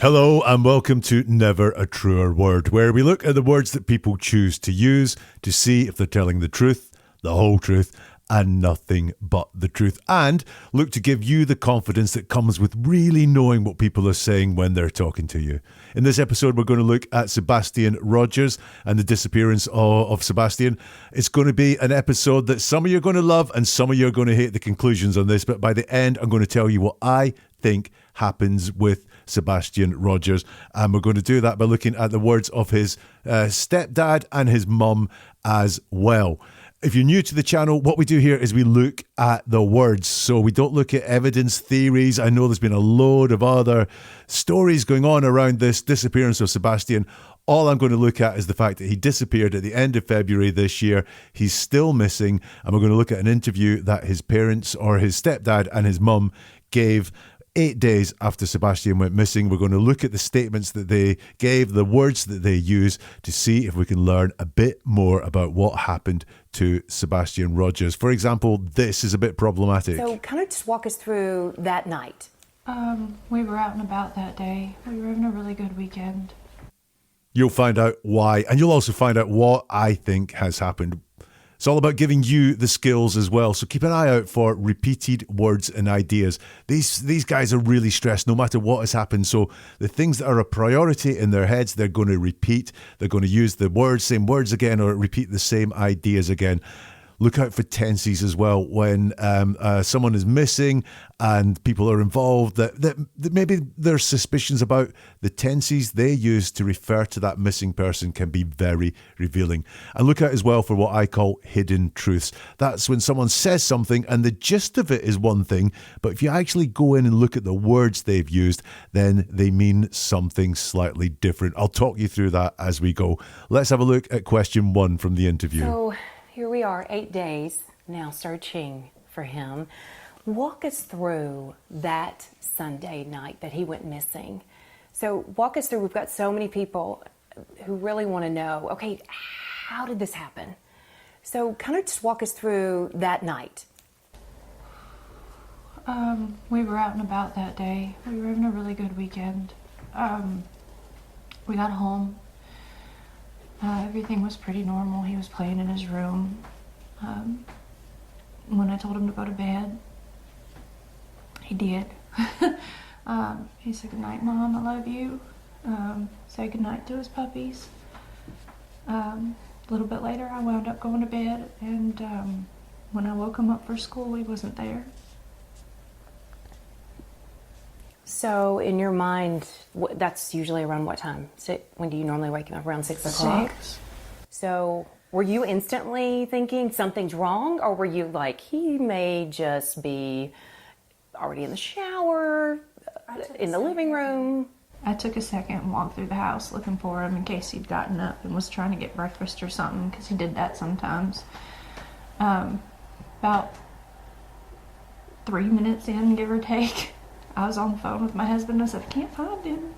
Hello and welcome to Never a Truer Word, where we look at the words that people choose to use to see if they're telling the truth, the whole truth, and nothing but the truth, and look to give you the confidence that comes with really knowing what people are saying when they're talking to you. In this episode, we're going to look at Sebastian Rogers and the disappearance of Sebastian. It's going to be an episode that some of you are going to love and some of you are going to hate the conclusions on this, but by the end, I'm going to tell you what I think happens with Sebastian Rogers, and we're going to do that by looking at the words of his stepdad and his mum as well. If you're new to the channel, what we do here is we look at the words. So we don't look at evidence, theories. I know there's been a load of other stories going on around this disappearance of Sebastian. All I'm going to look at is the fact that he disappeared at the end of February this year. He's still missing, and we're going to look at an interview that his parents, or his stepdad and his mum, gave 8 days after Sebastian went missing. We're going to look at the statements that they gave, the words that they use, to see if we can learn a bit more about what happened to Sebastian Rogers. For example, this is a bit problematic. So kind of just walk us through that night. We were out and about that day. We were having a really good weekend. You'll find out why, and you'll also find out what I think has happened. It's all about giving you the skills as well. So keep an eye out for repeated words and ideas. These guys are really stressed no matter what has happened. So the things that are a priority in their heads, they're going to repeat. They're going to use the same words again, or repeat the same ideas again. Look out for tenses as well when someone is missing and people are involved, that maybe their suspicions about the tenses they use to refer to that missing person can be very revealing. And look out as well for what I call hidden truths. That's when someone says something and the gist of it is one thing, but if you actually go in and look at the words they've used, then they mean something slightly different. I'll talk you through that as we go. Let's have a look at question 1 from the interview. So here we are, 8 days now searching for him. Walk us through that Sunday night that he went missing. So walk us through, we've got so many people who really want to know, okay, how did this happen? So kind of just walk us through that night. We were out and about that day. We were having a really good weekend. We got home. Everything was pretty normal. He was playing in his room. When I told him to go to bed, he did. He said, "Good night, Mom, I love you." Said goodnight to his puppies. A little bit later, I wound up going to bed, and when I woke him up for school, he wasn't there. So in your mind, that's usually around what time? When do you normally wake up? Around 6 o'clock? 6. So were you instantly thinking something's wrong, or were you like, he may just be already in the shower, in the living room? I took a second and walked through the house looking for him in case he'd gotten up and was trying to get breakfast or something, because he did that sometimes. About 3 minutes in, give or take, I was on the phone with my husband. I said, "I can't find him."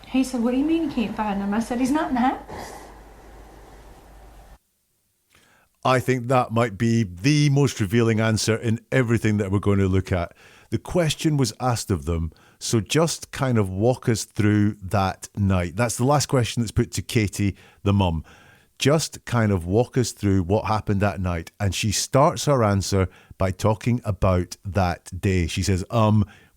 He said, "What do you mean you can't find him?" I said, "He's not in the house." I think that might be the most revealing answer in everything that we're going to look at. The question was asked of them, so just kind of walk us through that night. That's the last question that's put to Katie, the mum. Just kind of walk us through what happened that night. And she starts her answer by talking about that day. She says,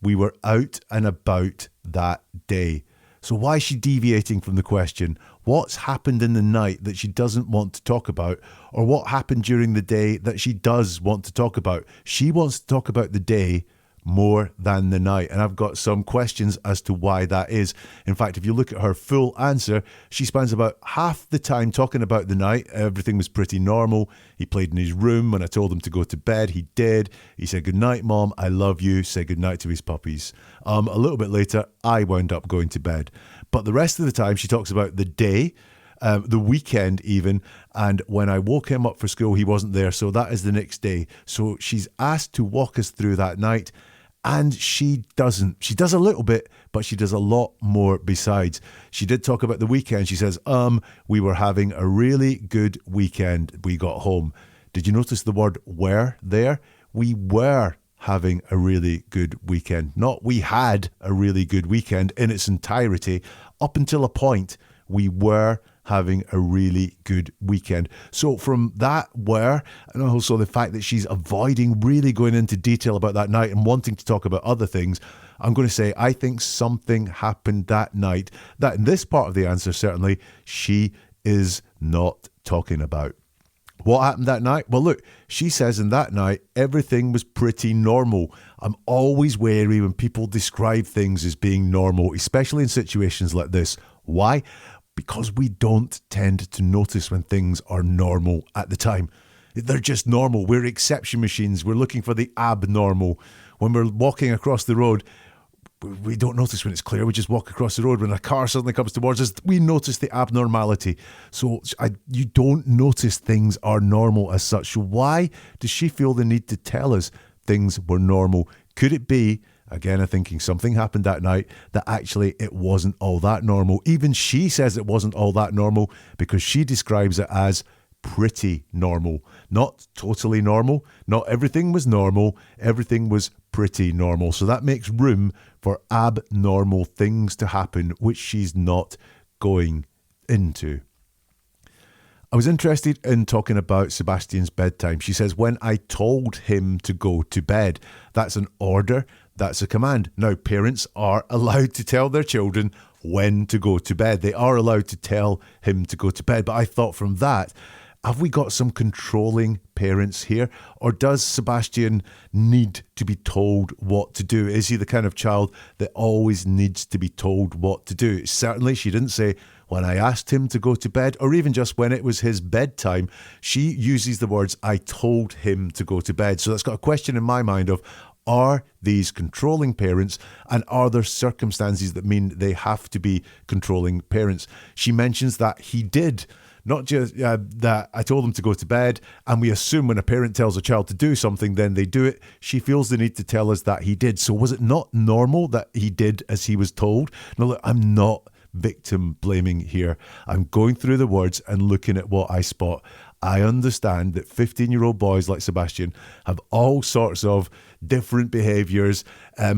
we were out and about that day. So why is she deviating from the question? What's happened in the night that she doesn't want to talk about? Or what happened during the day that she does want to talk about? She wants to talk about the day more than the night. And I've got some questions as to why that is. In fact, if you look at her full answer, she spends about half the time talking about the night. Everything was pretty normal. He played in his room. When I told him to go to bed, he did. He said, "Good night, Mom, I love you." Said good night to his puppies. A little bit later, I wound up going to bed. But the rest of the time, she talks about the day, the weekend even, and when I woke him up for school, he wasn't there, so that is the next day. So she's asked to walk us through that night, and she doesn't. She does a little bit, but she does a lot more besides. She did talk about the weekend. She says, we were having a really good weekend. We got home. Did you notice the word "were" there? We were having a really good weekend. Not we had a really good weekend in its entirety. Up until a point, we were having a really good weekend. So from that and also the fact that she's avoiding really going into detail about that night and wanting to talk about other things, I'm going to say I think something happened that night that in this part of the answer, certainly, she is not talking about. What happened that night? Well, look, she says in that night, everything was pretty normal. I'm always wary when people describe things as being normal, especially in situations like this. Why? Because we don't tend to notice when things are normal at the time. They're just normal. We're exception machines. We're looking for the abnormal. When we're walking across the road, we don't notice when it's clear. We just walk across the road. When a car suddenly comes towards us, we notice the abnormality. So you don't notice things are normal as such. So why does she feel the need to tell us things were normal? Could it be, again, I'm thinking something happened that night that actually it wasn't all that normal? Even she says it wasn't all that normal because she describes it as pretty normal, not totally normal. Not everything was normal. Everything was pretty normal. So that makes room for abnormal things to happen, which she's not going into. I was interested in talking about Sebastian's bedtime. She says, when I told him to go to bed, that's an order, that's a command. Now, parents are allowed to tell their children when to go to bed. They are allowed to tell him to go to bed. But I thought from that, have we got some controlling parents here? Or does Sebastian need to be told what to do? Is he the kind of child that always needs to be told what to do? Certainly, she didn't say, when I asked him to go to bed, or even just when it was his bedtime. She uses the words, I told him to go to bed. So that's got a question in my mind of, are these controlling parents, and are there circumstances that mean they have to be controlling parents? She mentions that he did. Not just that I told them to go to bed, and we assume when a parent tells a child to do something, then they do it. She feels the need to tell us that he did. So was it not normal that he did as he was told? Now, look, I'm not victim blaming here. I'm going through the words and looking at what I spot. I understand that 15-year-old boys like Sebastian have all sorts of different behaviours,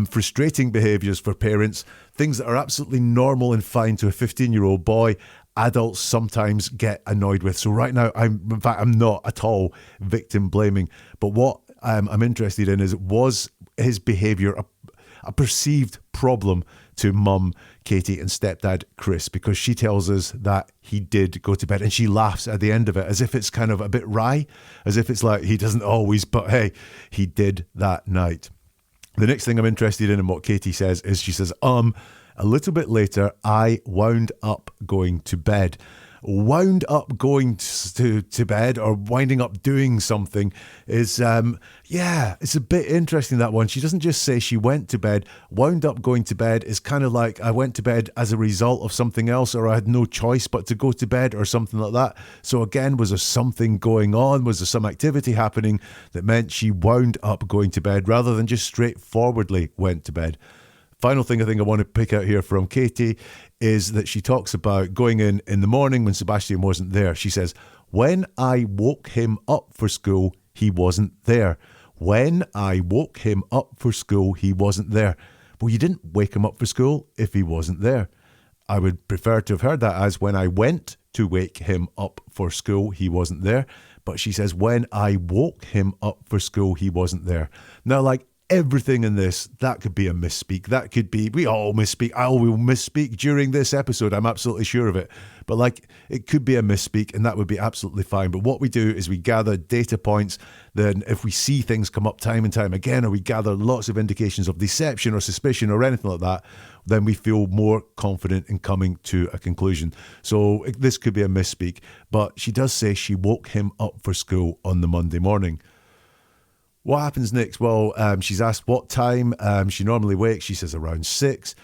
frustrating behaviours for parents, things that are absolutely normal and fine to a 15-year-old boy. Adults sometimes get annoyed with. So right now, I'm not at all victim blaming. But what I'm interested in is, was his behaviour a perceived problem to mum, Katie, and stepdad, Chris? Because she tells us that he did go to bed, and she laughs at the end of it as if it's kind of a bit wry, as if it's like he doesn't always, but hey, he did that night. The next thing I'm interested in what Katie says is, she says, a little bit later, I wound up going to bed. Wound up going to bed, or winding up doing something, is, it's a bit interesting, that one. She doesn't just say she went to bed. Wound up going to bed is kind of like I went to bed as a result of something else, or I had no choice but to go to bed, or something like that. So again, was there something going on? Was there some activity happening that meant she wound up going to bed rather than just straightforwardly went to bed? Final thing I think I want to pick out here from Katie is that she talks about going in the morning when Sebastian wasn't there. She says, when I woke him up for school, he wasn't there. When I woke him up for school, he wasn't there. Well, you didn't wake him up for school if he wasn't there. I would prefer to have heard that as, when I went to wake him up for school, he wasn't there. But she says, when I woke him up for school, he wasn't there. Now, like everything in this, that could be a misspeak. That could be, we all misspeak. I will misspeak during this episode. I'm absolutely sure of it. But like, it could be a misspeak, and that would be absolutely fine. But what we do is we gather data points. Then if we see things come up time and time again, or we gather lots of indications of deception or suspicion or anything like that, then we feel more confident in coming to a conclusion. So this could be a misspeak. But she does say she woke him up for school on the Monday morning. What happens next? Well, she's asked what time she normally wakes. She says around 6.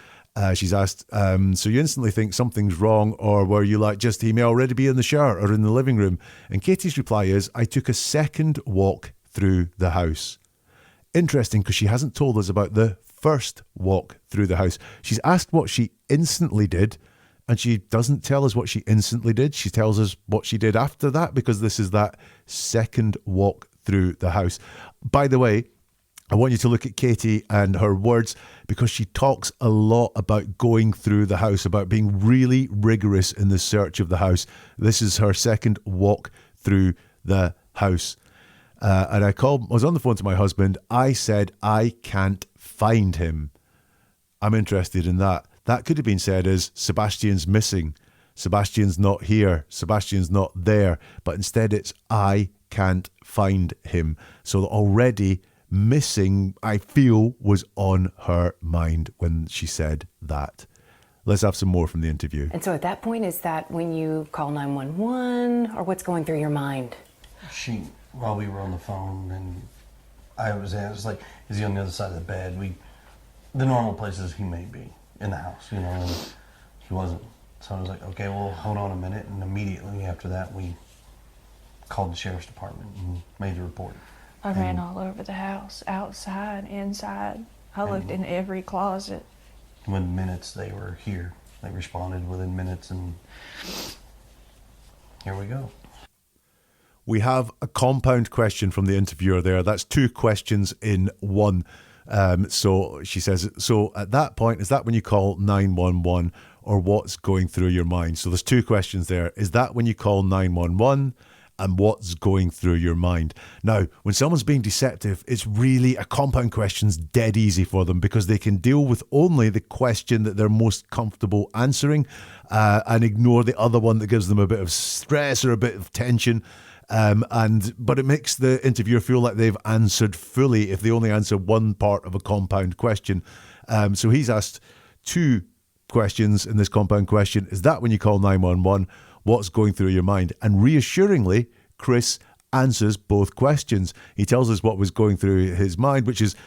She's asked, so you instantly think something's wrong, or were you like, just he may already be in the shower or in the living room? And Katie's reply is, I took a second walk through the house. Interesting, because she hasn't told us about the first walk through the house. She's asked what she instantly did, and she doesn't tell us what she instantly did. She tells us what she did after that, because this is that second walk through the house. By the way, I want you to look at Katie and her words, because she talks a lot about going through the house, about being really rigorous in the search of the house. This is her second walk through the house. And I was on the phone to my husband. I said, I can't find him. I'm interested in that. That could have been said as Sebastian's missing. Sebastian's not here. Sebastian's not there. But instead it's I can't find him. So already missing, I feel, was on her mind when she said that. Let's have some more from the interview. And so at that point, is that when you call 911, or what's going through your mind? While we were on the phone, and I was like, is he on the other side of the bed? The normal places he may be in the house, and he wasn't. So I was like, okay, well, hold on a minute. And immediately after that, we called the sheriff's department and made the report. I ran all over the house, outside, inside. I looked in every closet. Within minutes, they were here. They responded within minutes, and here we go. We have a compound question from the interviewer there. That's two questions in one. So she says, so at that point, is that when you call 911, or what's going through your mind? So there's two questions there. Is that when you call 911? And what's going through your mind? Now, when someone's being deceptive, it's really, a compound question's dead easy for them, because they can deal with only the question that they're most comfortable answering, and ignore the other one that gives them a bit of stress or a bit of tension. But it makes the interviewer feel like they've answered fully if they only answer one part of a compound question. So he's asked two questions in this compound question. Is that when you call 911? What's going through your mind? And reassuringly, Chris answers both questions. He tells us what was going through his mind, which is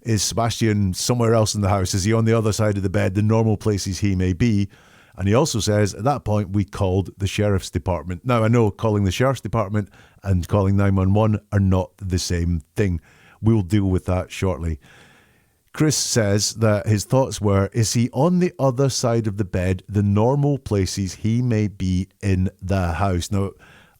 Sebastian somewhere else in the house? Is he on the other side of the bed, the normal places he may be? And he also says, at that point, we called the sheriff's department. Now, I know calling the sheriff's department and calling 911 are not the same thing. We'll deal with that shortly. Chris says that his thoughts were, is he on the other side of the bed, the normal places he may be in the house? Now,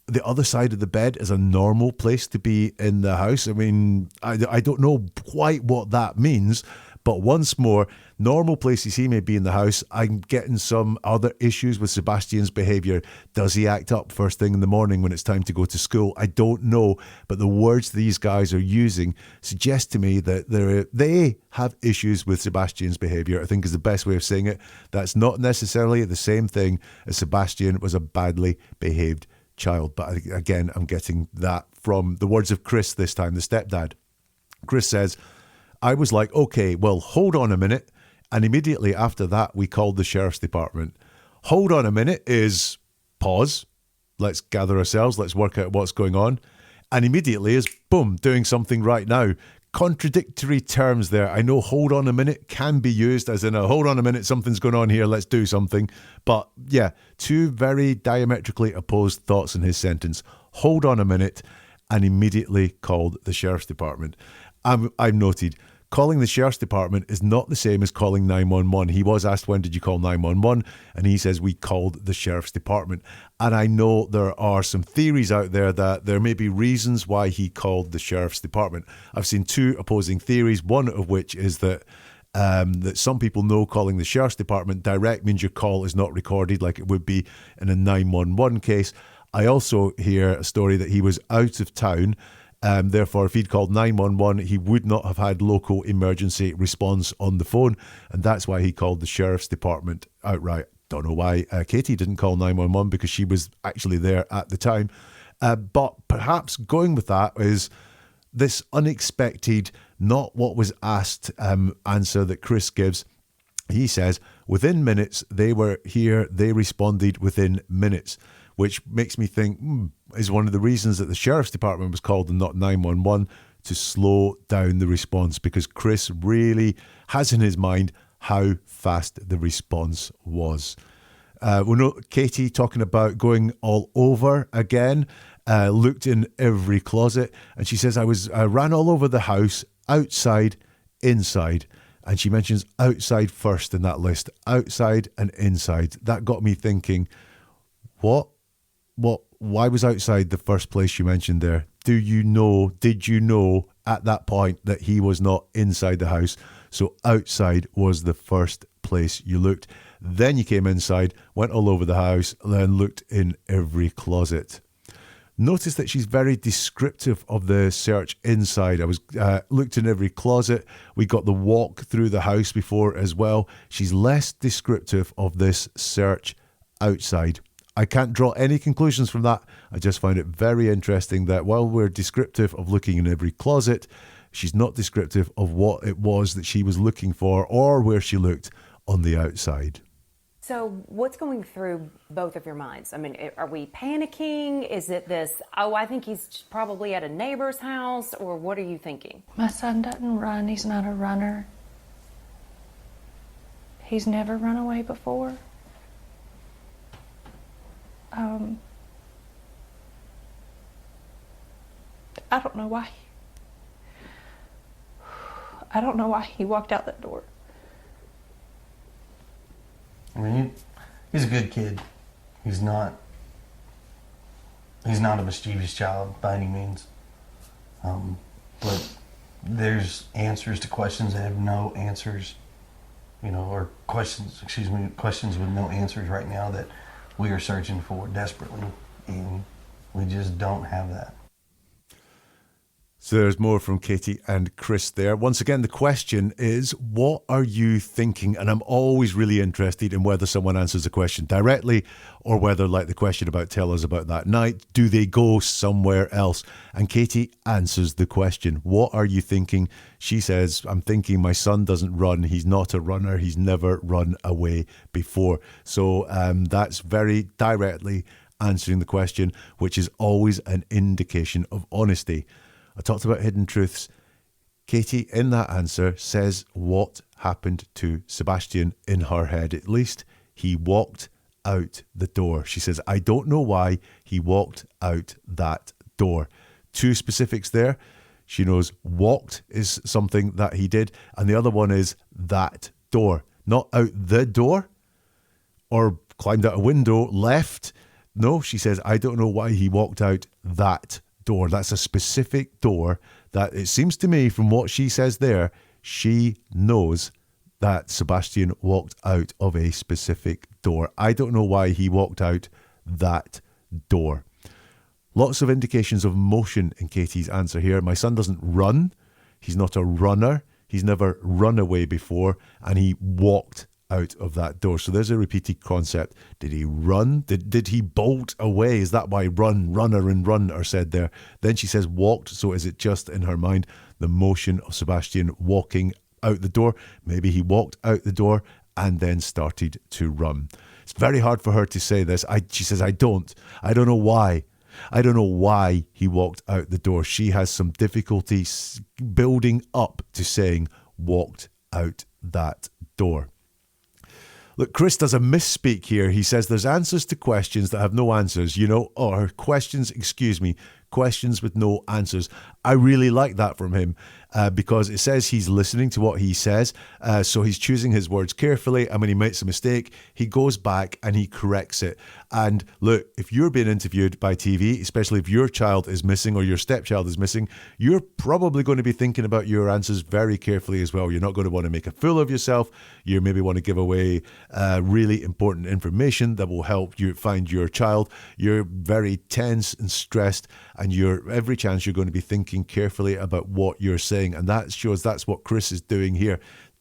the other side of the bed is a normal place to be in the house. I mean, I don't know quite what that means, but once more, normal places he may be in the house. I'm getting some other issues with Sebastian's behaviour. Does he act up first thing in the morning when it's time to go to school? I don't know, but the words these guys are using suggest to me that they have issues with Sebastian's behaviour, I think is the best way of saying it. That's not necessarily the same thing as Sebastian was a badly behaved child. But again, I'm getting that from the words of Chris this time, the stepdad. Chris says, I was like, okay, well, hold on a minute. And immediately after that, we called the sheriff's department. Hold on a minute is pause. Let's gather ourselves. Let's work out what's going on. And immediately is, boom, doing something right now. Contradictory terms there. I know hold on a minute can be used as in a hold on a minute, something's going on here, let's do something. But yeah, two very diametrically opposed thoughts in his sentence. Hold on a minute and immediately called the sheriff's department. I've noted calling the sheriff's department is not the same as calling 911. He was asked, when did you call 911? And he says, we called the sheriff's department. And I know there are some theories out there that there may be reasons why he called the sheriff's department. I've seen two opposing theories, one of which is that some people know calling the sheriff's department direct means your call is not recorded like it would be in a 911 case. I also hear a story that he was out of town. Therefore, if he'd called 911, he would not have had local emergency response on the phone. And that's why he called the sheriff's department outright. Don't know why Katie didn't call 911, because she was actually there at the time. But perhaps going with that is this unexpected, not what was asked answer that Chris gives. He says, within minutes, they were here. They responded within minutes, which makes me think, is one of the reasons that the sheriff's department was called and not 911, to slow down the response, because Chris really has in his mind how fast the response was. We know Katie talking about going all over again, looked in every closet, and she says, I ran all over the house, outside, inside. And she mentions outside first in that list, outside and inside. That got me thinking, why was outside the first place you mentioned there? Did you know at that point that he was not inside the house. So outside was the first place you looked. Then you came inside, went all over the house, then looked in every closet. Notice that she's very descriptive of the search inside. I was looked in every closet. We got the walk through the house before as well. She's less descriptive of this search outside. I can't draw any conclusions from that. I just find it very interesting that while we're descriptive of looking in every closet, she's not descriptive of what it was that she was looking for or where she looked on the outside. So what's going through both of your minds? I mean, are we panicking? Is it this, oh, I think he's probably at a neighbor's house, or what are you thinking? My son doesn't run. He's not a runner. He's never run away before. I don't know why. I don't know why he walked out that door. I mean, he's a good kid. He's not a mischievous child by any means. But there's answers to questions that have no answers, or questions with no answers right now that we are searching for desperately, and we just don't have that. So there's more from Katie and Chris there. Once again, the question is, what are you thinking? And I'm always really interested in whether someone answers the question directly or whether, like the question about tell us about that night, do they go somewhere else? And Katie answers the question. What are you thinking? She says, I'm thinking my son doesn't run. He's not a runner. He's never run away before. So that's very directly answering the question, which is always an indication of honesty. I talked about hidden truths. Katie, in that answer, says what happened to Sebastian in her head. At least he walked out the door. She says, I don't know why he walked out that door. Two specifics there. She knows walked is something that he did, and the other one is that door. Not out the door or climbed out a window, left. No, she says, I don't know why he walked out that door. That's a specific door that it seems to me from what she says there, she knows that Sebastian walked out of a specific door. I don't know why he walked out that door. Lots of indications of motion in Katie's answer here. My son doesn't run. He's not a runner. He's never run away before, and he walked out of that door. So there's a repeated concept. Did he run? Did he bolt away? Is that why run, runner and run are said there? Then she says walked. So is it just in her mind the motion of Sebastian walking out the door? Maybe he walked out the door and then started to run. It's very hard for her to say this. She says, I don't know why. I don't know why he walked out the door. She has some difficulty building up to saying walked out that door. Look, Chris does a misspeak here. He says there's answers to questions that have no answers, or questions with no answers. I really like that from him because it says he's listening to what he says. So he's choosing his words carefully. And when he makes a mistake, he goes back and he corrects it. And look, if you're being interviewed by TV, especially if your child is missing or your stepchild is missing, you're probably going to be thinking about your answers very carefully as well. You're not going to want to make a fool of yourself. You maybe want to give away really important information that will help you find your child. You're very tense and stressed, and every chance you're going to be thinking carefully about what you're saying. And that shows that's what Chris is doing here.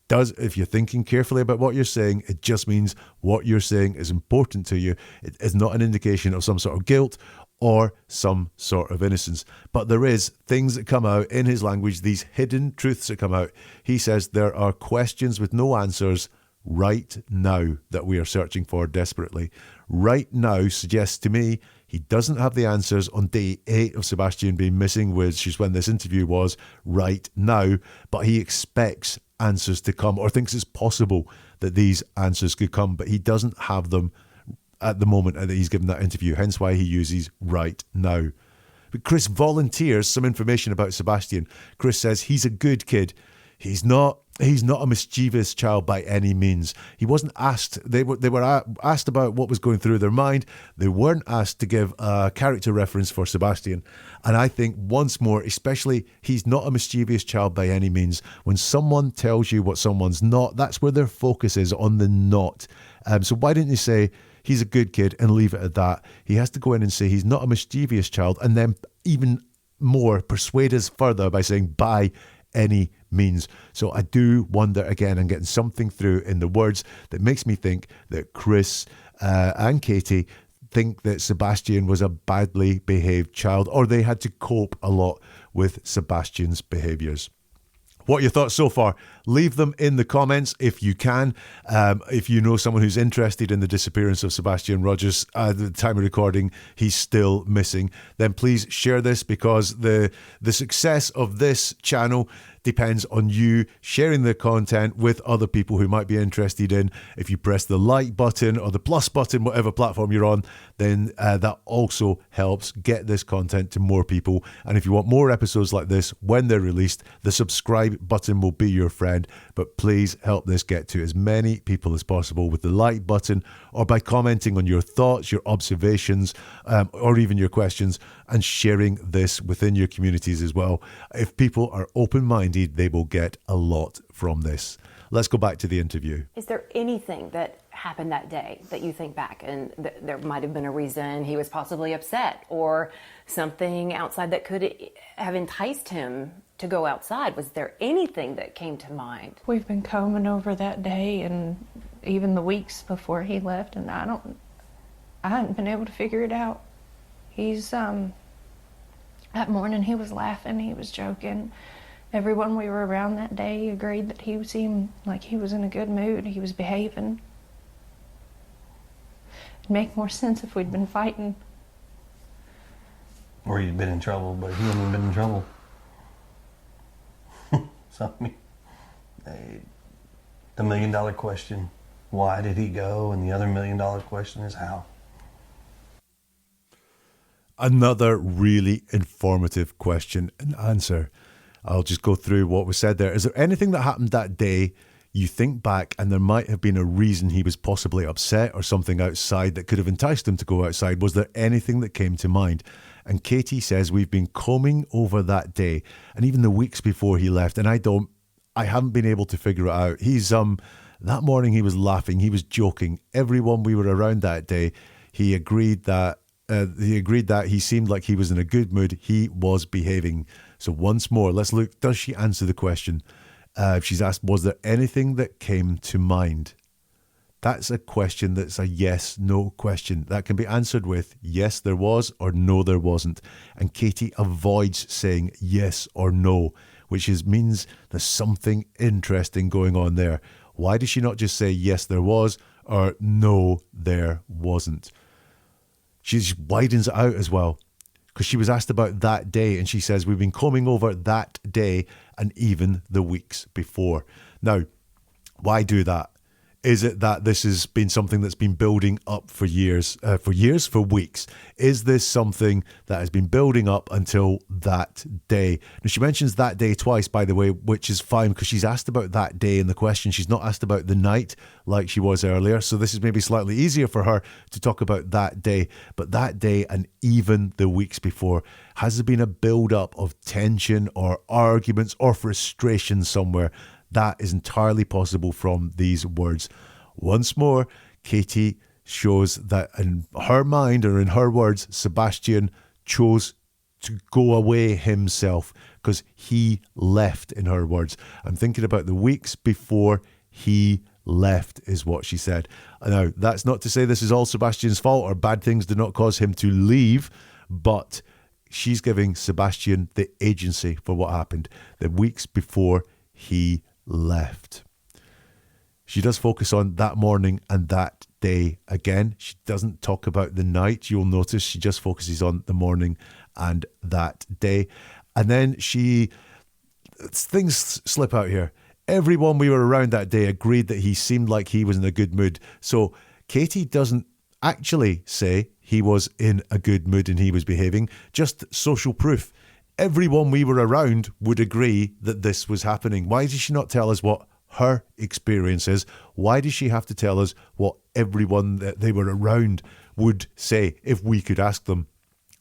If you're thinking carefully about what you're saying, it just means what you're saying is important to you. It is not an indication of some sort of guilt or some sort of innocence. But there is things that come out in his language, these hidden truths that come out. He says there are questions with no answers right now that we are searching for desperately. Right now suggests to me he doesn't have the answers on day 8 of Sebastian being missing, which is when this interview was, right now, but he expects answers to come, or thinks it's possible that these answers could come, but he doesn't have them at the moment that he's given that interview, hence why he uses right now. But Chris volunteers some information about Sebastian. Chris says he's a good kid. He's not He's not a mischievous child by any means. He wasn't asked. They were asked about what was going through their mind. They weren't asked to give a character reference for Sebastian. And I think once more, especially, he's not a mischievous child by any means. When someone tells you what someone's not, that's where their focus is, on the not. So why didn't you say he's a good kid and leave it at that? He has to go in and say he's not a mischievous child, and then even more persuade us further by saying by any means. So I do wonder, again, I'm getting something through in the words that makes me think that Chris and Katie think that Sebastian was a badly behaved child, or they had to cope a lot with Sebastian's behaviours. What are your thoughts so far? Leave them in the comments if you can. If you know someone who's interested in the disappearance of Sebastian Rogers, at the time of recording, he's still missing, then please share this, because the success of this channel depends on you sharing the content with other people who might be interested in. If you press the like button or the plus button, whatever platform you're on, then that also helps get this content to more people. And if you want more episodes like this when they're released, the subscribe button will be your friend. But please help this get to as many people as possible with the like button, or by commenting on your thoughts, your observations, or even your questions, and sharing this within your communities as well. If people are open-minded, they will get a lot from this. Let's go back to the interview. Is there anything that happened that day that you think back and there might have been a reason he was possibly upset, or something outside that could have enticed him to go outside? Was there anything that came to mind? We've been combing over that day and even the weeks before he left, and I hadn't been able to figure it out. He's that morning he was laughing, he was joking. Everyone we were around that day agreed that he seemed like he was in a good mood, he was behaving. It'd make more sense if we'd been fighting. Or he'd been in trouble, but he hadn't been in trouble. So, I mean, the $1 million question, why did he go? And the other $1 million question is how. Another really informative question and answer. I'll just go through what was said there. Is there anything that happened that day you think back and there might have been a reason he was possibly upset, or something outside that could have enticed him to go outside? Was there anything that came to mind? And Katie says, we've been combing over that day and even the weeks before he left, and I haven't been able to figure it out. He's that morning he was laughing, he was joking. Everyone we were around that day, he agreed that he seemed like he was in a good mood. He was behaving. So once more, let's look. Does she answer the question? She's asked, was there anything that came to mind? That's a question that's a yes/no question. That can be answered with yes, there was, or no, there wasn't. And Katie avoids saying yes or no, which means there's something interesting going on there. Why does she not just say yes, there was, or no, there wasn't? She widens it out as well, because she was asked about that day and she says, we've been combing over that day and even the weeks before. Now, why do that? Is it that this has been something that's been building up for for weeks? Is this something that has been building up until that day? Now, she mentions that day twice, by the way, which is fine, because she's asked about that day in the question. She's not asked about the night like she was earlier. So this is maybe slightly easier for her to talk about that day. But that day and even the weeks before, has there been a build up of tension or arguments or frustration somewhere? That is entirely possible from these words. Once more, Katie shows that in her mind, or in her words, Sebastian chose to go away himself because he left, in her words. I'm thinking about the weeks before he left, is what she said. Now, that's not to say this is all Sebastian's fault or bad things did not cause him to leave, but she's giving Sebastian the agency for what happened the weeks before he left. She does focus on that morning and that day again. She doesn't talk about the night. You'll notice she just focuses on the morning and that day. And then things slip out here. Everyone we were around that day agreed that he seemed like he was in a good mood. So Katie doesn't actually say he was in a good mood and he was behaving, just social proof. everyone we were around would agree that this was happening. Why does she not tell us what her experience is? Why does she have to tell us what everyone that they were around would say if we could ask them?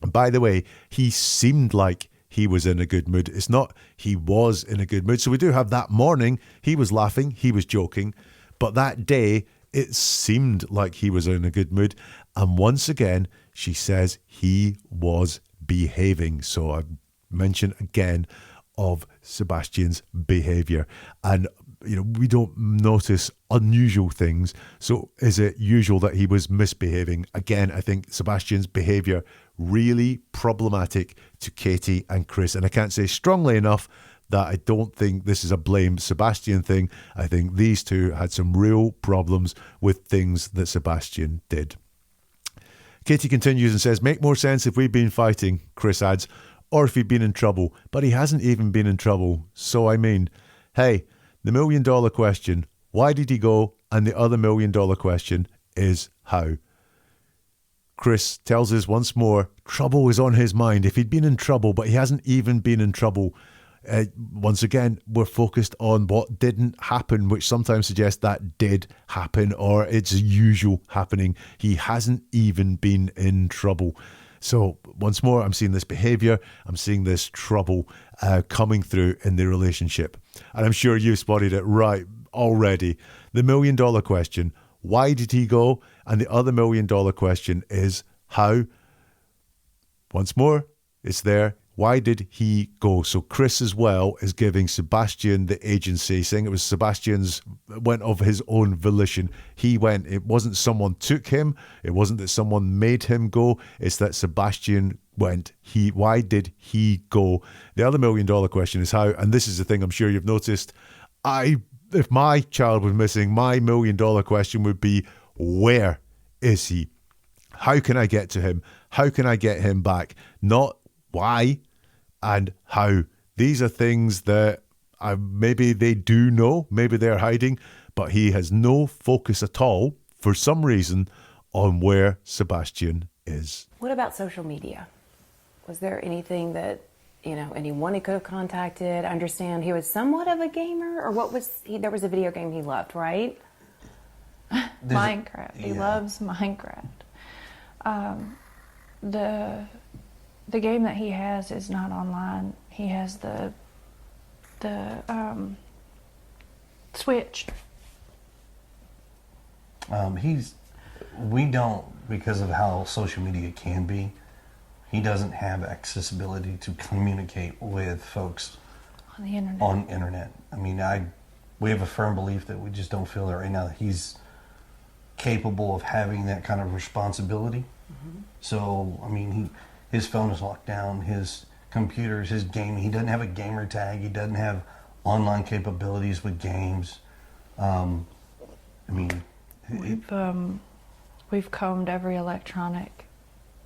And by the way, he seemed like he was in a good mood. It's not he was in a good mood. So we do have that morning, he was laughing, he was joking, but that day it seemed like he was in a good mood. And once again, she says he was behaving. So I mention again of Sebastian's behaviour. And we don't notice unusual things. So is it usual that he was misbehaving? Again, I think Sebastian's behaviour really problematic to Katie and Chris. And I can't say strongly enough that I don't think this is a blame Sebastian thing. I think these two had some real problems with things that Sebastian did. Katie continues and says, make more sense if we've been fighting, Chris adds, or if he'd been in trouble. But he hasn't even been in trouble. So I mean, hey, the $1 million question, why did he go? And the other $1 million question is how? Chris tells us once more, trouble is on his mind. If he'd been in trouble, but he hasn't even been in trouble. Once again, we're focused on what didn't happen, which sometimes suggests that did happen or it's usual happening. He hasn't even been in trouble. So once more, I'm seeing this behaviour, I'm seeing this trouble coming through in the relationship. And I'm sure you've spotted it right already. The $1 million question, why did he go? And the other $1 million question is how? Once more, it's there. Why did he go? So Chris as well is giving Sebastian the agency, saying it was Sebastian's went of his own volition. He went. It wasn't someone took him. It wasn't that someone made him go. It's that Sebastian went. Why did he go? The other $1 million question is how, and this is the thing I'm sure you've noticed. If my child was missing, my $1 million question would be, where is he? How can I get to him? How can I get him back? Not why and how. These are things that maybe they do know, maybe they're hiding, but he has no focus at all, for some reason, on where Sebastian is. What about social media? Was there anything that, anyone he could have contacted? I understand he was somewhat of a gamer, or what was he? There was a video game he loved, right? Minecraft. He loves Minecraft. The game that he has is not online. He has the Switch. We don't, because of how social media can be, he doesn't have accessibility to communicate with folks On the internet. on internet. I mean, we have a firm belief that we just don't feel that right now that he's capable of having that kind of responsibility. Mm-hmm. So, I mean, his phone is locked down, his computers, his gaming. He doesn't have a gamer tag. He doesn't have online capabilities with games. We've combed every electronic.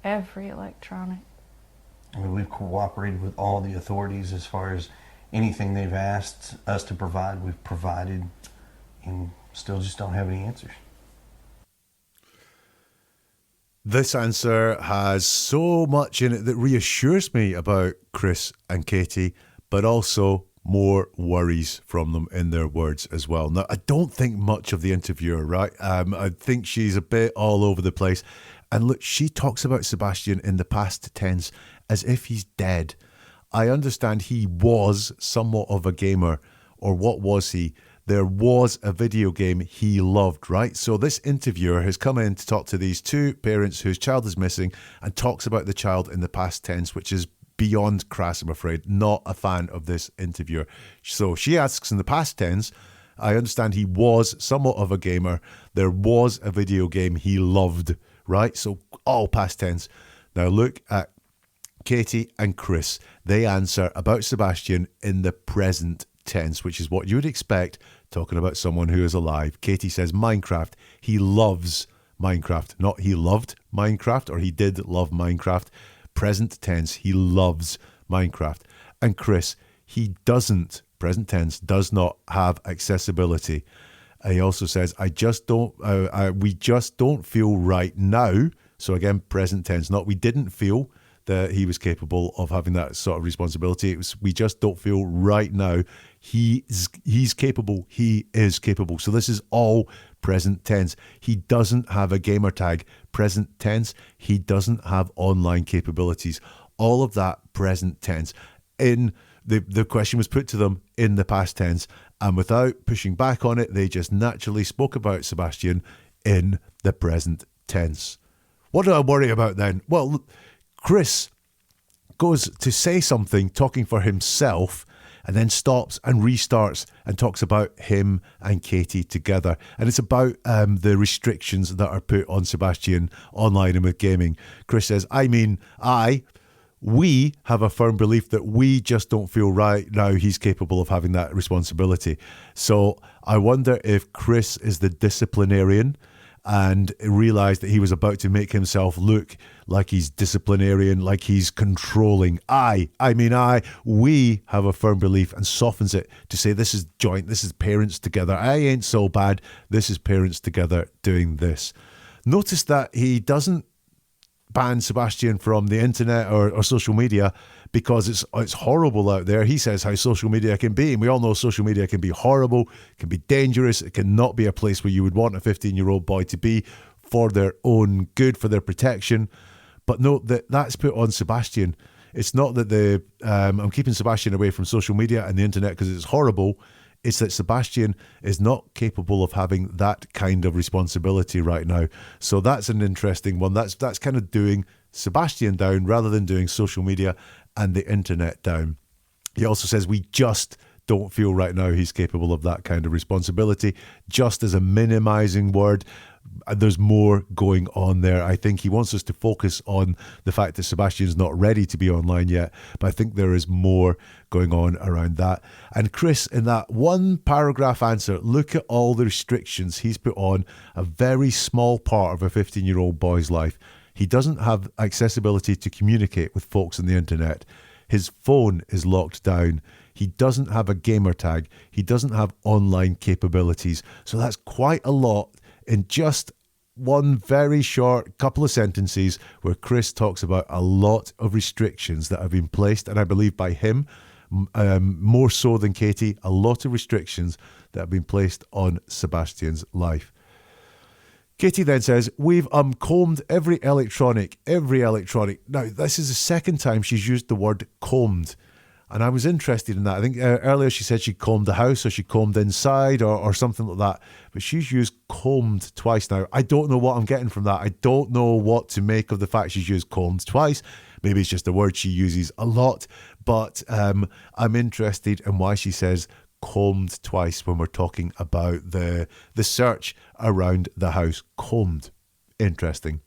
I mean, we've cooperated with all the authorities as far as anything they've asked us to provide, we've provided, and still just don't have any answers. This answer has so much in it that reassures me about Chris and Katie, but also more worries from them in their words as well. Now, I don't think much of the interviewer, right? I think she's a bit all over the place. And look, she talks about Sebastian in the past tense as if he's dead. I understand he was somewhat of a gamer, or what was he? There was a video game he loved, right? So this interviewer has come in to talk to these two parents whose child is missing and talks about the child in the past tense, which is beyond crass, I'm afraid. Not a fan of this interviewer. So she asks in the past tense, I understand he was somewhat of a gamer. There was a video game he loved, right? So all past tense. Now look at Katie and Chris. They answer about Sebastian in the present tense, which is what you would expect talking about someone who is alive. Katie says Minecraft. He loves Minecraft. Not he loved Minecraft or he did love Minecraft. Present tense, he loves Minecraft. And Chris, he doesn't, present tense, does not have accessibility. He also says, we just don't feel right now. So again, present tense, not we didn't feel that he was capable of having that sort of responsibility. We just don't feel right now he's capable. He is capable. So this is all present tense. He doesn't have a gamer tag. Present tense. He doesn't have online capabilities. All of that present tense. In the question was put to them in the past tense, and without pushing back on it, they just naturally spoke about Sebastian in the present tense. What do I worry about then? Well, Chris goes to say something talking for himself and then stops and restarts and talks about him and Katie together. And it's about the restrictions that are put on Sebastian online and with gaming. Chris says, we have a firm belief that we just don't feel right now he's capable of having that responsibility. So I wonder if Chris is the disciplinarian and realised that he was about to make himself look like he's disciplinarian, like he's controlling. We have a firm belief, and softens it to say this is joint, this is parents together. I ain't so bad, this is parents together doing this. Notice that he doesn't ban Sebastian from the internet or social media because it's horrible out there. He says how social media can be, and we all know social media can be horrible, can be dangerous, it cannot be a place where you would want a 15-year-old boy to be for their own good, for their protection. But note that that's put on Sebastian. It's not that I'm keeping Sebastian away from social media and the internet because it's horrible. It's that Sebastian is not capable of having that kind of responsibility right now. So that's an interesting one. That's kind of doing Sebastian down rather than doing social media and the internet down. He also says we just don't feel right now he's capable of that kind of responsibility. Just as a minimizing word. There's more going on there. I think he wants us to focus on the fact that Sebastian's not ready to be online yet, but I think there is more going on around that. And Chris, in that one paragraph answer, look at all the restrictions he's put on a very small part of a 15-year-old boy's life. He doesn't have accessibility to communicate with folks on the internet. His phone is locked down. He doesn't have a gamer tag. He doesn't have online capabilities. So that's quite a lot in just one very short couple of sentences where Chris talks about a lot of restrictions that have been placed, and I believe by him, more so than Katie, a lot of restrictions that have been placed on Sebastian's life. Katie then says, we've combed every electronic. Now, this is the second time she's used the word combed. And I was interested in that. I think earlier she said she combed the house or she combed inside or something like that. But she's used combed twice now. I don't know what I'm getting from that. I don't know what to make of the fact she's used combed twice. Maybe it's just a word she uses a lot. But I'm interested in why she says combed twice when we're talking about the search around the house. Combed. Interesting.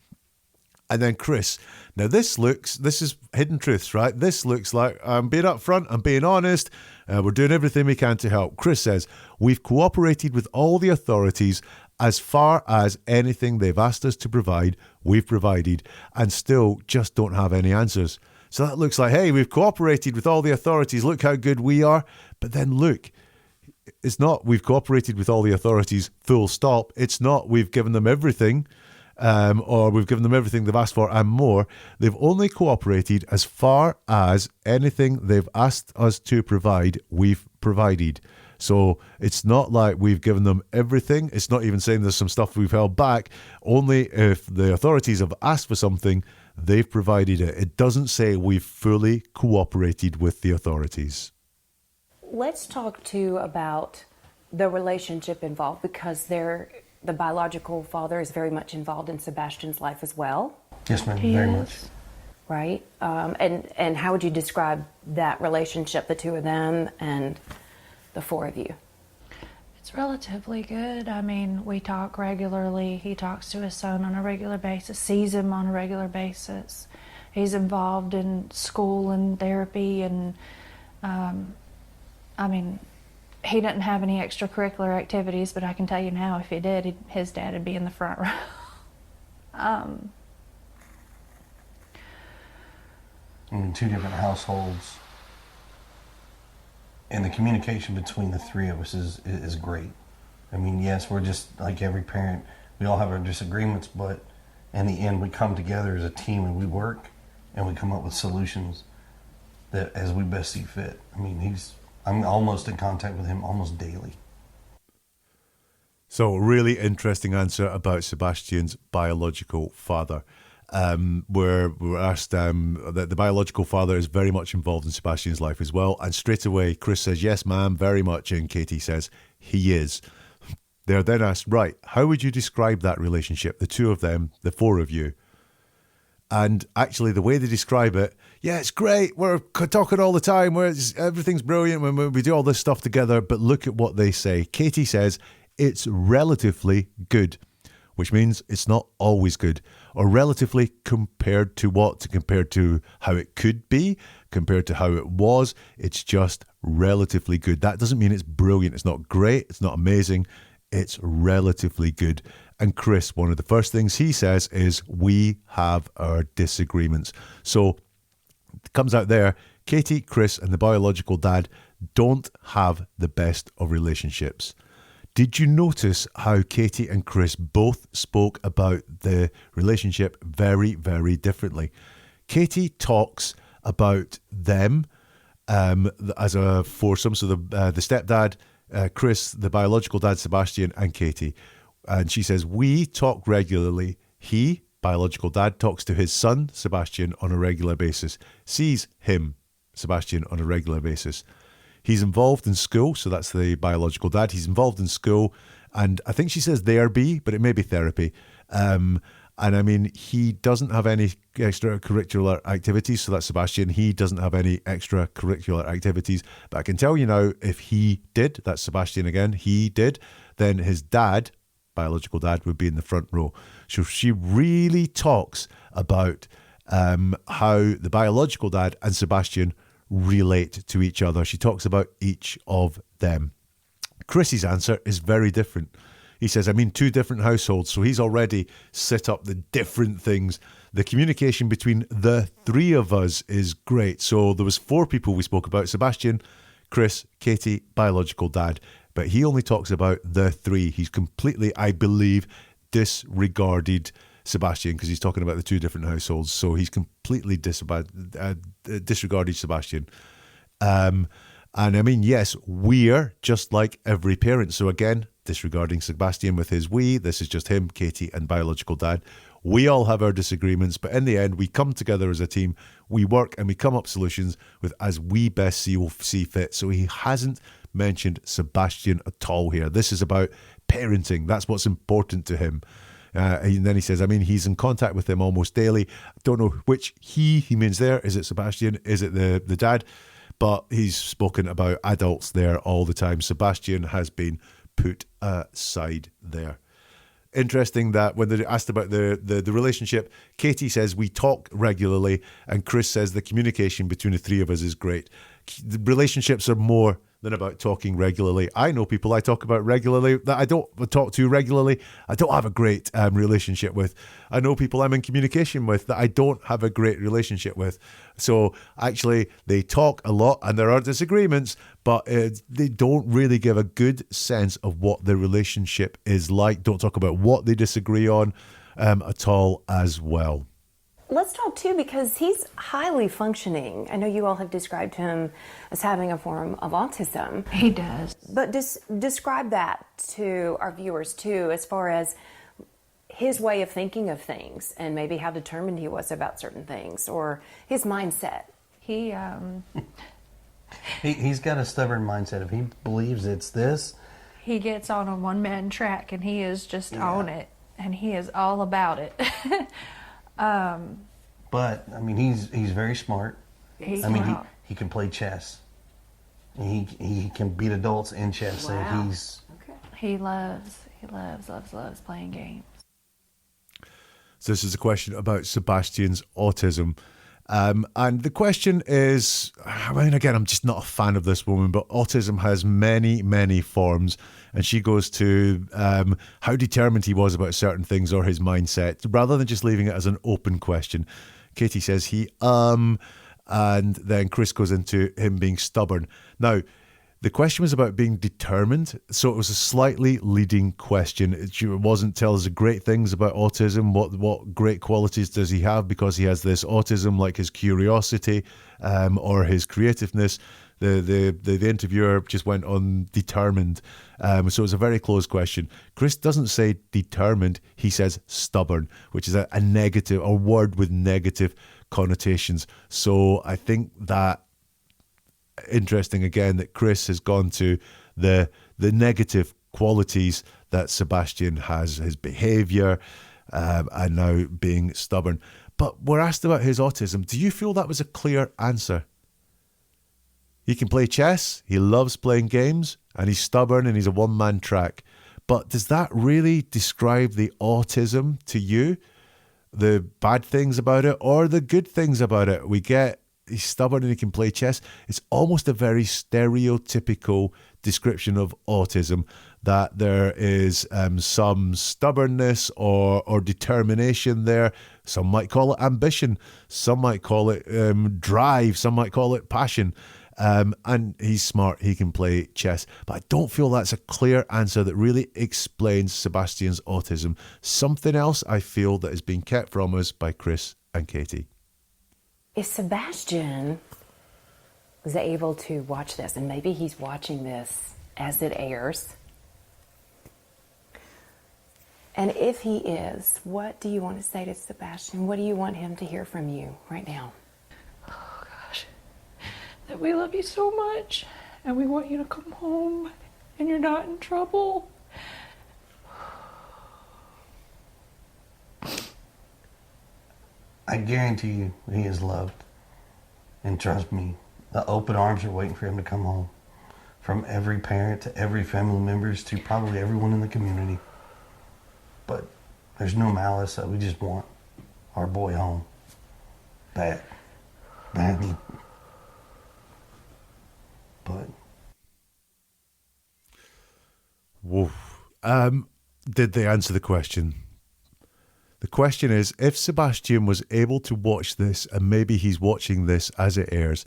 And then Chris, now this is hidden truths, right? This looks like I'm being upfront, I'm being honest, we're doing everything we can to help. Chris says, we've cooperated with all the authorities as far as anything they've asked us to provide, we've provided, and still just don't have any answers. So that looks like, hey, we've cooperated with all the authorities, look how good we are. But then look, it's not we've cooperated with all the authorities, full stop. It's not we've given them everything. Or we've given them everything they've asked for and more. They've only cooperated as far as anything they've asked us to provide, we've provided. So it's not like we've given them everything. It's not even saying there's some stuff we've held back. Only if the authorities have asked for something, they've provided it. It doesn't say we've fully cooperated with the authorities. Let's talk too about the relationship involved, because the biological father is very much involved in Sebastian's life as well. Yes, ma'am, very much. Right? And how would you describe that relationship, the two of them and the four of you? It's relatively good. I mean, we talk regularly. He talks to his son on a regular basis, sees him on a regular basis. He's involved in school and therapy, and I mean, he doesn't have any extracurricular activities, but I can tell you now, if he did, his dad would be in the front row. In two different households, and the communication between the three of us is great. I mean, yes, we're just like every parent. We all have our disagreements, but in the end, we come together as a team and we work, and we come up with solutions that as we best see fit. I mean, I'm almost in contact with him almost daily. So, really interesting answer about Sebastian's biological father. Where we were asked that the biological father is very much involved in Sebastian's life as well. And straight away, Chris says, yes, ma'am, very much. And Katie says, he is. They're then asked, right, how would you describe that relationship, the two of them, the four of you? And actually, the way they describe it, yeah, it's great. We're talking all the time. Everything's brilliant when we do all this stuff together. But look at what they say. Katie says, it's relatively good, which means it's not always good. Or relatively compared to what? Compared to how it could be, compared to how it was. It's just relatively good. That doesn't mean it's brilliant. It's not great. It's not amazing. It's relatively good. And Chris, one of the first things he says is, we have our disagreements. So it comes out there, Katie, Chris, and the biological dad don't have the best of relationships. Did you notice how Katie and Chris both spoke about the relationship very, very differently? Katie talks about them as a foursome, so the stepdad, Chris, the biological dad, Sebastian, and Katie. And she says, we talk regularly. He, biological dad, talks to his son, Sebastian, on a regular basis, sees him, Sebastian, on a regular basis. He's involved in school, so that's the biological dad. He's involved in school, and I think she says therapy, but it may be therapy. And I mean, he doesn't have any extracurricular activities, so that's Sebastian. He doesn't have any extracurricular activities. But I can tell you now, if he did, that's Sebastian again, he did, then his dad, biological dad, would be in the front row. So she really talks about how the biological dad and Sebastian relate to each other. She talks about each of them. Chris's answer is very different. He says, I mean, two different households. So he's already set up the different things. The communication between the three of us is great. So there was four people we spoke about: Sebastian, Chris, Katie, biological dad. But he only talks about the three. He's completely, I believe, disregarded Sebastian, because he's talking about the two different households. So he's completely disregarded Sebastian. And I mean, yes, we're just like every parent. So again, disregarding Sebastian with his we, this is just him, Katie, and biological dad. We all have our disagreements, but in the end, we come together as a team. We work and we come up solutions with as we best see fit. So he hasn't mentioned Sebastian at all here. This is about parenting. That's what's important to him. And then he says, I mean, he's in contact with him almost daily. I don't know which he means there. Is it Sebastian? Is it the dad? But he's spoken about adults there all the time. Sebastian has been put aside there. Interesting that when they're asked about the relationship, Katie says we talk regularly, and Chris says the communication between the three of us is great. The relationships are more than about talking regularly. I know people I talk about regularly that I don't talk to regularly. I don't have a great relationship with. I know people I'm in communication with that I don't have a great relationship with. So actually, they talk a lot and there are disagreements, but they don't really give a good sense of what the relationship is like. Don't talk about what they disagree on at all as well. Let's talk too, because he's highly functioning. I know you all have described him as having a form of autism. He does. But describe that to our viewers too, as far as his way of thinking of things and maybe how determined he was about certain things, or his mindset. He's got a stubborn mindset. If he believes it's this, he gets on a one-man track and he is just on it, and he is all about it. But I mean, he's very smart. He can play chess. He can beat adults in chess. Wow. So he loves playing games. So this is a question about Sebastian's autism. And the question is, I mean, again, I'm just not a fan of this woman, but autism has many, many forms. And she goes to how determined he was about certain things or his mindset, rather than just leaving it as an open question. Katie says and then Chris goes into him being stubborn. Now, The question was about being determined, so it was a slightly leading question. It wasn't tell us the great things about autism, what great qualities does he have because he has this autism, like his curiosity or his creativeness. The interviewer just went on determined, so it was a very closed question. Chris doesn't say determined, he says stubborn, which is a negative, a word with negative connotations. So I think that interesting again that Chris has gone to the negative qualities that Sebastian has, his behaviour, and now being stubborn. But we're asked about his autism. Do you feel that was a clear answer? He can play chess, he loves playing games, and he's stubborn and he's a one-man track. But does that really describe the autism to you? The bad things about it or the good things about it? We get he's stubborn and he can play chess. It's almost a very stereotypical description of autism, that there is some stubbornness or determination there. Some might call it ambition. Some might call it drive. Some might call it passion. And he's smart. He can play chess. But I don't feel that's a clear answer that really explains Sebastian's autism. Something else I feel that has been kept from us by Chris and Katie. If Sebastian was able to watch this, and maybe he's watching this as it airs, and if he is, what do you want to say to Sebastian? What do you want him to hear from you right now? Oh gosh, that we love you so much and we want you to come home and you're not in trouble. I guarantee you he is loved. And trust me, the open arms are waiting for him to come home. From every parent to every family members to probably everyone in the community. But there's no malice, that we just want our boy home. Bad. Badly. But whoa. Did they answer the question? The question is, if Sebastian was able to watch this, and maybe he's watching this as it airs,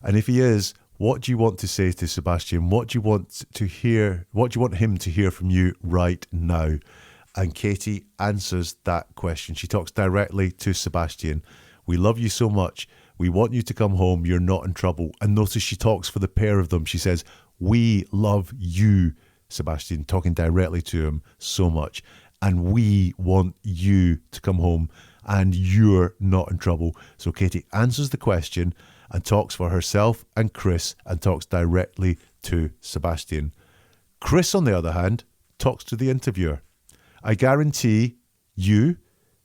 and if he is, what do you want to say to Sebastian? What do you want to hear? What do you want him to hear from you right now? And Katie answers that question. She talks directly to Sebastian. We love you so much. We want you to come home. You're not in trouble. And notice she talks for the pair of them. She says, we love you, Sebastian, talking directly to him so much. And we want you to come home and you're not in trouble. So Katie answers the question and talks for herself and Chris and talks directly to Sebastian. Chris, on the other hand, talks to the interviewer. I guarantee you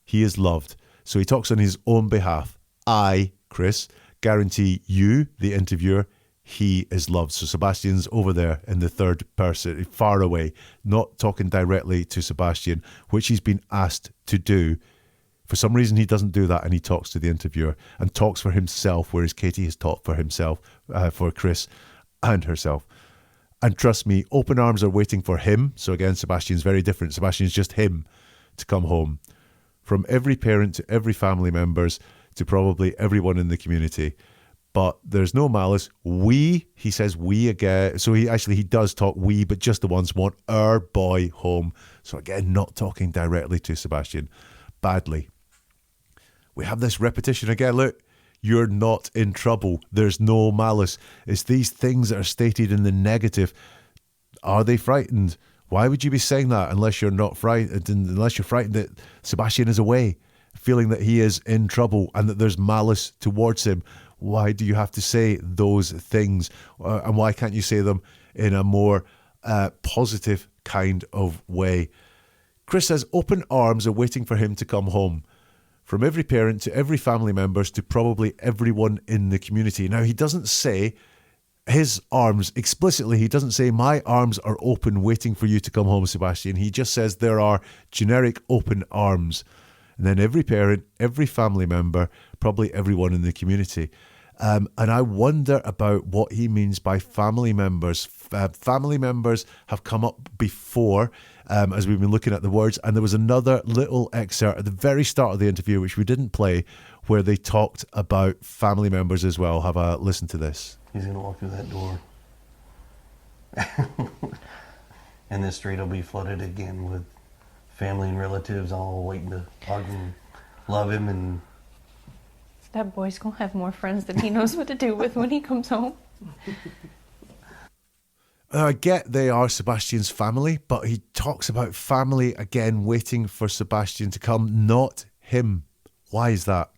he is loved. So he talks on his own behalf. I, Chris, guarantee you, the interviewer, he is loved. So Sebastian's over there in the third person, far away, not talking directly to Sebastian, which he's been asked to do. For some reason, he doesn't do that, and he talks to the interviewer and talks for himself, whereas Katie has talked for himself, for Chris and herself. And trust me, open arms are waiting for him. So again, Sebastian's very different. Sebastian's just him to come home. From every parent to every family members to probably everyone in the community. But there's no malice. We, he says we again. So he does talk we, but just the ones want our boy home. So again, not talking directly to Sebastian. Badly. We have this repetition again. Look, you're not in trouble. There's no malice. It's these things that are stated in the negative. Are they frightened? Why would you be saying that unless you're not frightened? Unless you're frightened that Sebastian is away, feeling that he is in trouble and that there's malice towards him. Why do you have to say those things? And why can't you say them in a more positive kind of way? Chris says open arms are waiting for him to come home. From every parent to every family members to probably everyone in the community. Now, he doesn't say his arms explicitly. He doesn't say my arms are open waiting for you to come home, Sebastian. He just says there are generic open arms. And then every parent, every family member, probably everyone in the community. And I wonder about what he means by family members. Family members have come up before as we've been looking at the words. And there was another little excerpt at the very start of the interview, which we didn't play, where they talked about family members as well. Have a listen to this. He's going to walk through that door. And this street will be flooded again with family and relatives all waiting to hug and love him. And That boy's gonna have more friends than he knows what to do with when he comes home. I get they are Sebastian's family, but he talks about family again waiting for Sebastian to come, not him. Why is that?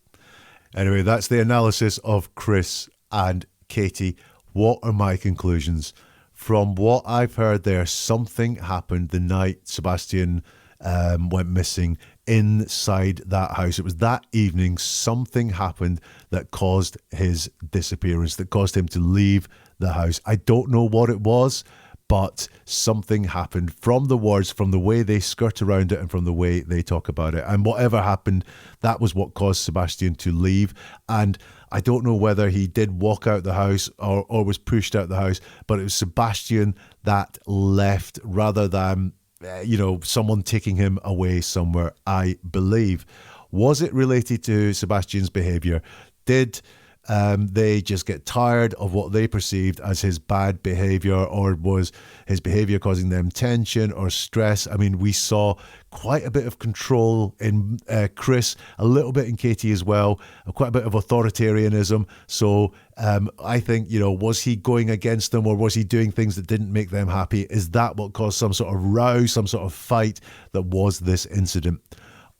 Anyway, that's the analysis of Chris and Katie. What are my conclusions? From what I've heard there, something happened the night Sebastian went missing inside that house. It was that evening something happened that caused his disappearance, that caused him to leave the house. I don't know what it was, but something happened from the words, from the way they skirt around it and from the way they talk about it. And whatever happened, that was what caused Sebastian to leave. And I don't know whether he did walk out the house or was pushed out the house, but it was Sebastian that left rather than, someone taking him away somewhere, I believe. Was it related to Sebastian's behaviour? Did they just get tired of what they perceived as his bad behaviour, or was his behaviour causing them tension or stress? I mean, we saw quite a bit of control in Chris, a little bit in Katie as well, quite a bit of authoritarianism. So I think, was he going against them, or was he doing things that didn't make them happy? Is that what caused some sort of row, some sort of fight that was this incident?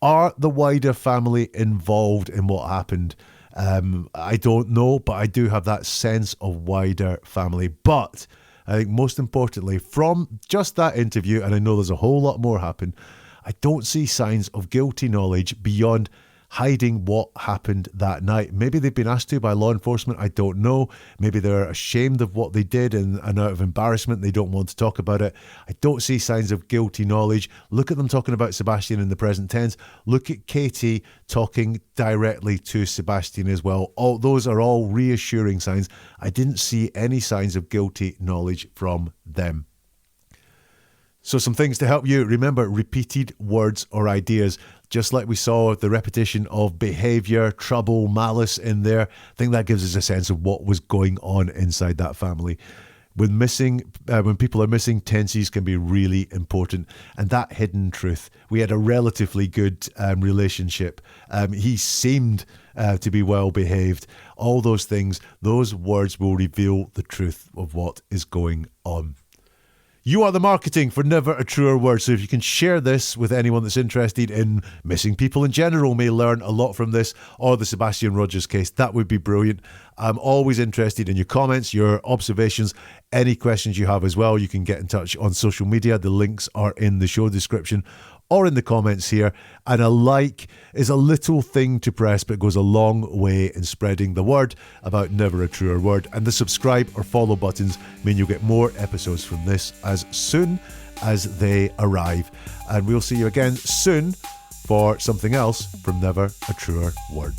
Are the wider family involved in what happened? I don't know, but I do have that sense of wider family. But I think most importantly, from just that interview, and I know there's a whole lot more happen, I don't see signs of guilty knowledge beyond hiding what happened that night. Maybe they've been asked to by law enforcement, I don't know. Maybe they're ashamed of what they did and out of embarrassment they don't want to talk about it. I don't see signs of guilty knowledge. Look at them talking about Sebastian in the present tense. Look at Katie talking directly to Sebastian as well. All those are all reassuring signs. I didn't see any signs of guilty knowledge from them. So some things to help you. Remember, repeated words or ideas. Just like we saw the repetition of behaviour, trouble, malice in there, I think that gives us a sense of what was going on inside that family. When people are missing, tenses can be really important. And that hidden truth. We had a relatively good relationship. He seemed to be well behaved. All those things, those words will reveal the truth of what is going on. You are the marketing for Never a Truer Word. So if you can share this with anyone that's interested in missing people in general, may learn a lot from this, or the Sebastian Rogers case, that would be brilliant. I'm always interested in your comments, your observations, any questions you have as well. You can get in touch on social media. The links are in the show description or in the comments here. And a like is a little thing to press, but it goes a long way in spreading the word about Never a Truer Word. And the subscribe or follow buttons mean you'll get more episodes from this as soon as they arrive. And we'll see you again soon for something else from Never a Truer Word.